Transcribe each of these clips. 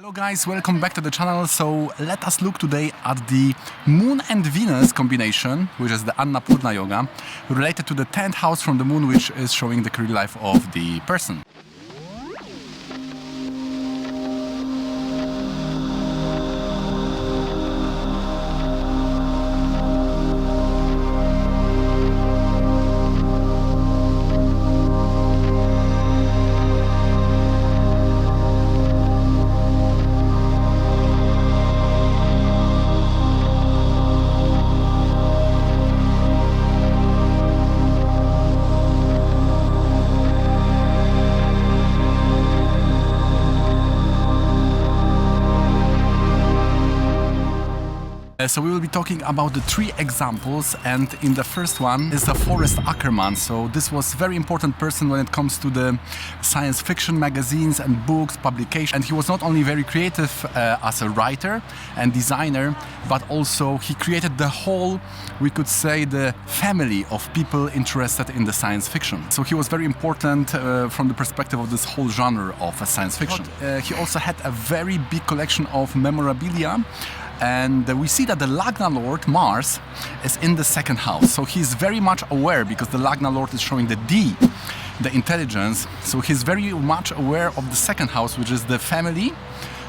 Hello guys, welcome back to the channel. So let us look today at the Moon and Venus combination, which is the Annapurna Yoga, related to the 10th house from the Moon, which is showing the career life of the person. So we will be talking about the three examples, and in the first one is the Forrest Ackerman. So this was a very important person when it comes to the science fiction magazines and books, publication. And he was not only very creative as a writer and designer, but also he created the whole, we could say, the family of people interested in the science fiction. So he was very important from the perspective of this whole genre of science fiction. He also had a very big collection of memorabilia. And we see that the Lagna Lord, Mars, is in the second house. So he's very much aware, because the Lagna Lord is showing the D, the intelligence. So he's very much aware of the second house, which is the family,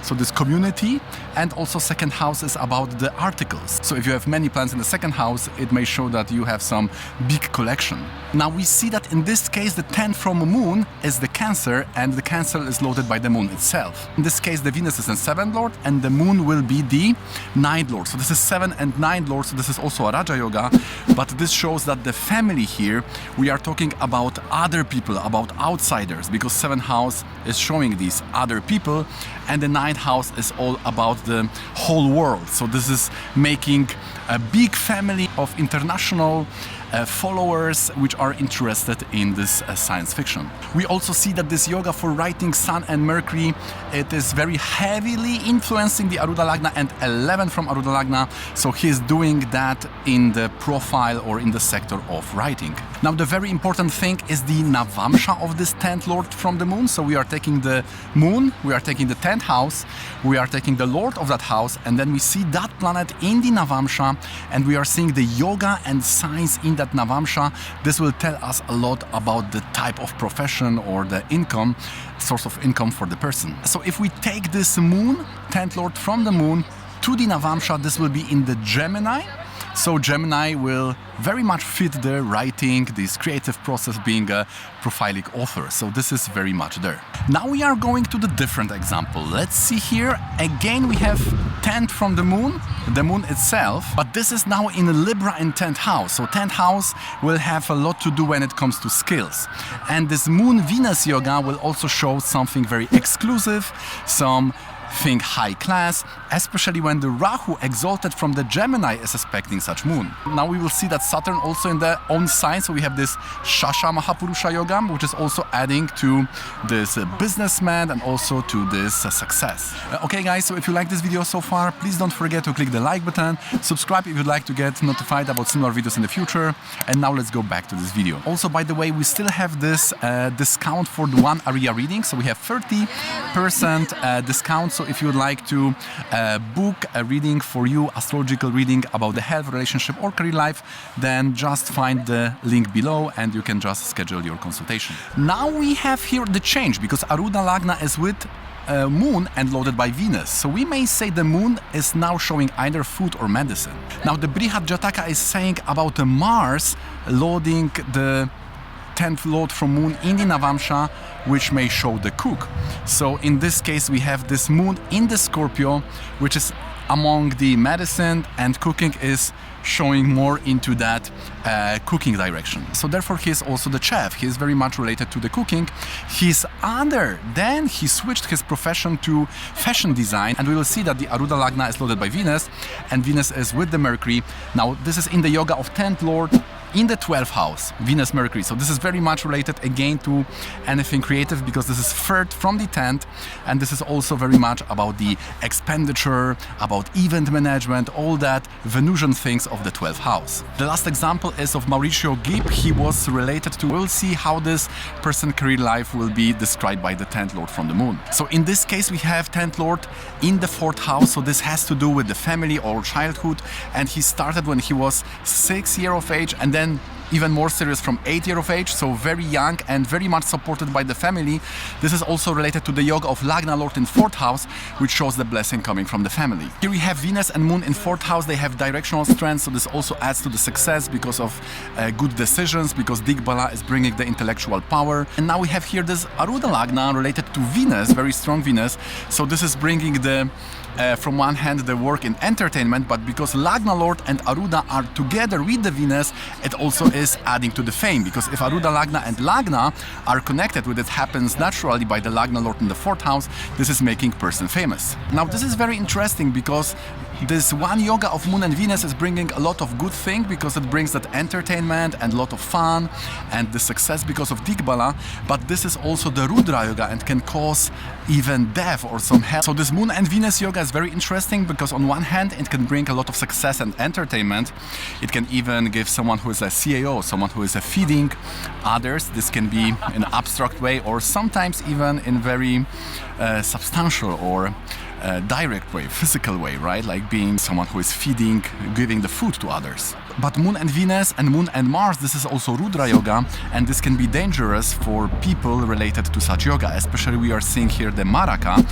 so this community, and also second house is about the articles. So if you have many planets in the second house, it may show that you have some big collection. Now we see that in this case the 10th from the Moon is the Cancer, and the Cancer is loaded by the Moon itself. In this case the Venus is the 7th Lord and the Moon will be the 9th Lord. So this is 7 and 9th Lord, so this is also a Raja Yoga, but this shows that the family here, we are talking about other people, about outsiders, because 7th house is showing these other people, and the 9th house is all about the whole world. So this is making a big family of international followers which are interested in this science fiction. We also see that this yoga for writing Sun and Mercury, it is very heavily influencing the Aruda Lagna and 11 from Aruda Lagna. So he's doing that in the profile or in the sector of writing. Now the very important thing is the Navamsha of this 10th Lord from the Moon. So we are taking the Moon, we are taking the 10th house, we are taking the Lord of that house, and then we see that planet in the Navamsha, and we are seeing the yoga and science in that Navamsha. This will tell us a lot about the type of profession or the income, source of income for the person. So if we take this Moon, 10th Lord from the Moon, to the Navamsha, this will be in the Gemini. So Gemini will very much fit the writing, this creative process, being a prophilic author. So this is very much there. Now we are going to the different example. Let's see here. Again, we have 10th from the Moon itself, but this is now in Libra in 10th house. So 10th house will have a lot to do when it comes to skills. And this Moon-Venus yoga will also show something very exclusive, think high class, especially when the Rahu exalted from the Gemini is aspecting such Moon. Now we will see that Saturn also in their own sign, so we have this Shasha Mahapurusha Yoga, which is also adding to this businessman and also to this success. Okay guys, so if you like this video so far, please don't forget to click the like button, subscribe if you'd like to get notified about similar videos in the future, and now let's go back to this video. Also, by the way, we still have this discount for the one area reading, so we have 30% discount. So if you would like to book a reading for you, astrological reading about the health, relationship or career life, then just find the link below and you can just schedule your consultation. Now we have here the change, because Aruda Lagna is with Moon and loaded by Venus. So we may say the Moon is now showing either food or medicine. Now the Brihat Jataka is saying about the Mars loading the 10th Lord from Moon in the Navamsha, which may show the cook. So in this case we have this Moon in the Scorpio, which is among the medicine, and cooking is showing more into that cooking direction. So therefore he is also the chef. He is very much related to the cooking. Then he switched his profession to fashion design, and we will see that the Aruda Lagna is loaded by Venus and Venus is with the Mercury. Now this is in the yoga of 10th Lord in the 12th house, Venus, Mercury. So this is very much related again to anything creative, because this is third from the 10th, and this is also very much about the expenditure, about event management, all that Venusian things of the 12th house. The last example is of Mauricio Gibb. He was related to, we'll see how this person's career life will be described by the 10th Lord from the Moon. So in this case, we have 10th Lord in the 4th house, so this has to do with the family or childhood, and he started when he was 6 years of age, and then even more serious from 8 years of age, so very young and very much supported by the family. This is also related to the yoga of Lagna Lord in 4th house, which shows the blessing coming from the family. Here we have Venus and Moon in 4th house. They have directional strength, so this also adds to the success because of good decisions, because Digbala is bringing the intellectual power. And now we have here this Aruda Lagna related to Venus, very strong Venus. So this is bringing the from one hand the work in entertainment, but because Lagna Lord and Aruda are together with the Venus, it also is adding to the fame, because if Aruda Lagna and Lagna are connected, which it happens naturally by the Lagna Lord in the 4th house, this is making person famous. Now this is very interesting, because this one yoga of Moon and Venus is bringing a lot of good thing, because it brings that entertainment and a lot of fun and the success because of Digbala, but this is also the Rudra yoga and can cause even death or some hell. So this Moon and Venus yoga is very interesting, because on one hand it can bring a lot of success and entertainment. It can even give someone who is a CAO, someone who is feeding others. This can be in an abstract way, or sometimes even in very substantial or direct way, physical way, right? Like being someone who is feeding, giving the food to others. But Moon and Venus and Moon and Mars, this is also Rudra yoga, and this can be dangerous for people related to such yoga. Especially we are seeing here the Maraka,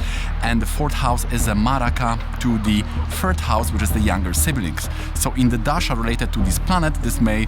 and the 4th house is a Maraka to the 3rd house, which is the younger siblings. So in the dasha related to this planet, this may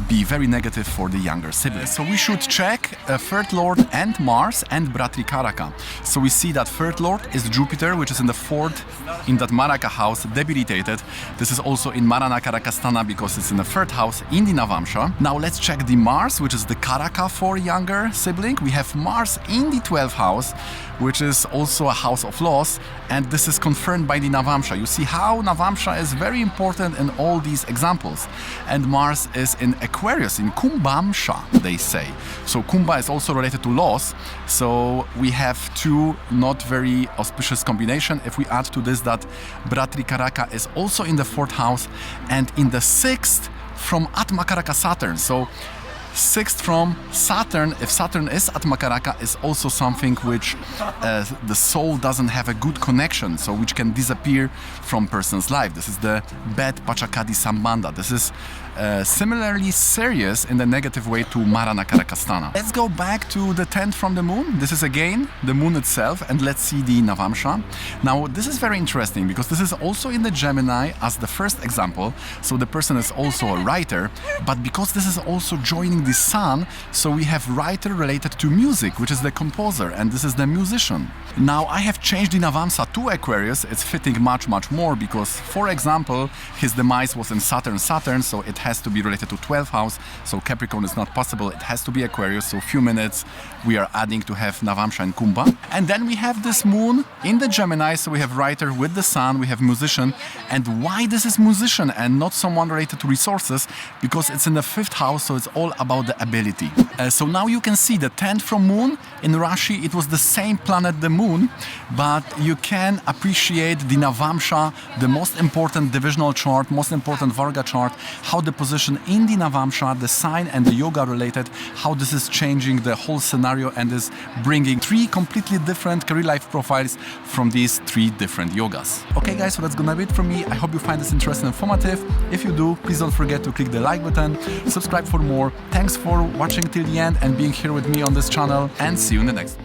be very negative for the younger siblings. So we should check 3rd Lord and Mars and Bratri Karaka. So we see that 3rd Lord is Jupiter, which is in the 4th, in that Maraka house, debilitated. This is also in Marana Karakastana, because it's in the 3rd house in the Navamsha. Now let's check the Mars, which is the Karaka for younger sibling. We have Mars in the 12th house, which is also a house of loss, and this is confirmed by the Navamsha. You see how Navamsha is very important in all these examples. And Mars is in Aquarius, in Kumbhamsha, they say. So Kumbha is also related to loss. So we have two not very auspicious combination. If we add to this that Bratri Karaka is also in the 4th house, and in the 6th from Atma Karaka Saturn. So 6th from Saturn, if Saturn is Atma Karaka, is also something which the soul doesn't have a good connection, so which can disappear from person's life. This is the bad Pachakadi Sambandha. This is similarly serious in the negative way to Marana Karakastana. Let's go back to the 10th from the Moon. This is again the Moon itself, and let's see the Navamsha. Now this is very interesting, because this is also in the Gemini as the first example, so the person is also a writer, but because this is also joining the Sun, so we have writer related to music, which is the composer, and this is the musician. Now I have changed the Navamsha to Aquarius. It's fitting much more, because for example his demise was in Saturn, so it has to be related to 12th house, so Capricorn is not possible, it has to be Aquarius. So few minutes we are adding to have Navamsha and Kumbha. And then we have this Moon in the Gemini, so we have writer with the Sun, we have musician. And why this is musician and not someone related to resources? Because it's in the 5th house, so it's all about the ability. So now you can see the 10th from Moon in Rashi, it was the same planet, the Moon, but you can appreciate the Navamsha, the most important divisional chart, most important Varga chart, how the position in the Navamsha, the sign and the yoga related, how this is changing the whole scenario and is bringing 3 completely different career life profiles from these 3 different yogas. Okay guys, so that's gonna be it from me. I hope you find this interesting and informative. If you do, please don't forget to click the like button, subscribe for more. Thanks for watching till the end and being here with me on this channel, and see you in the next one.